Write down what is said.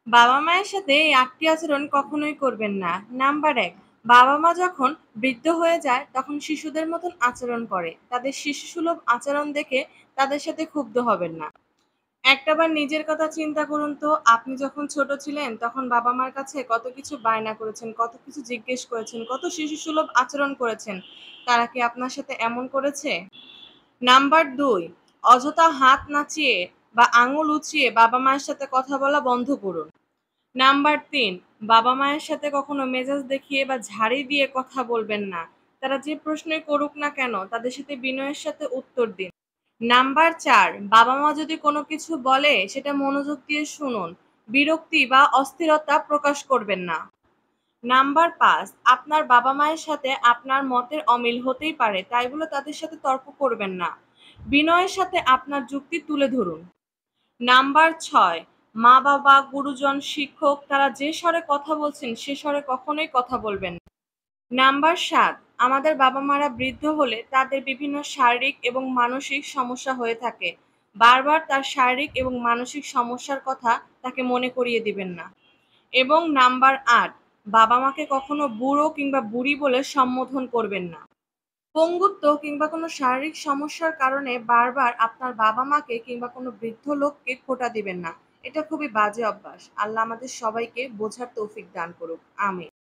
বাবা-মায়ের সাথে এই ৮ টি আচরণ কখনোই করবেন না। নাম্বার ১, বাবা-মা যখন বৃদ্ধ হয়ে যায় তখন শিশুদের মতন আচরণ করে। তাদের শিশুসুলভ আচরণ দেখে তাদের সাথে ক্ষুব্ধ হবেন না। একটাবার নিজের কথা চিন্তা করুন তো, আপনি যখন ছোট ছিলেন তখন বাবা-মার কাছে কত কিছু বায়না করেছেন, কত কিছু জিজ্ঞেস করেছেন, কত শিশুসুলভ আচরণ করেছেন। তারা কি আপনার সাথে এমন করেছে? নাম্বার ২, অযথা হাত নাচিয়ে বা আঙুল উঁচিয়ে বাবা-মায়ের সাথে কথা বলা বন্ধ করুন। নাম্বার ৩, বাবা-মায়ের সাথে কখনো মেজাজ দেখিয়ে বা ঝাড়ি দিয়ে কথা বলবেন না। তারা যে প্রশ্নই করুক না কেন তাদের সাথে বিনয়ের সাথে উত্তর দিন। নাম্বার ৪, বাবা-মা যদি কোনো কিছু বলে সেটা মনোযোগ দিয়ে শুনুন। বিরক্তি বা অস্থিরতা প্রকাশ করবেন না। নাম্বার ৫, আপনার বাবা-মায়ের সাথে আপনার মতের অমিল হতেই পারে, তাই বলে তাদের সাথে তর্ক করবেন না। বিনয়ের সাথে আপনার যুক্তি তুলে ধরুন। নাম্বার ৬, মা-বাবা, গুরুজন, শিক্ষক তারা যে স্বরে কথা বলছেন সে স্বরে কখনোই কথা বলবেন না। নাম্বার ৭, আমাদের বাবা-মারা বৃদ্ধ হলে তাদের বিভিন্ন শারীরিক এবং মানসিক সমস্যা হয়ে থাকে। বারবার তার শারীরিক এবং মানসিক সমস্যার কথা তাকে মনে করিয়ে দিবেন না। এবং নাম্বার ৮, বাবা-মাকে কখনো বুড়ো কিংবা বুড়ি বলে সম্বোধন করবেন না। পঙ্গুত্ব কিংবা কোনো শারীরিক সমস্যার কারণে বারবার আপনার বাবা-মাকে কিংবা কোনো বৃদ্ধ লোককে খোঁটা দিবেন না। এটা খুবই বাজে অভ্যাস। আল্লাহ আমাদের সবাইকে বোঝার তৌফিক দান করুক। আমিন।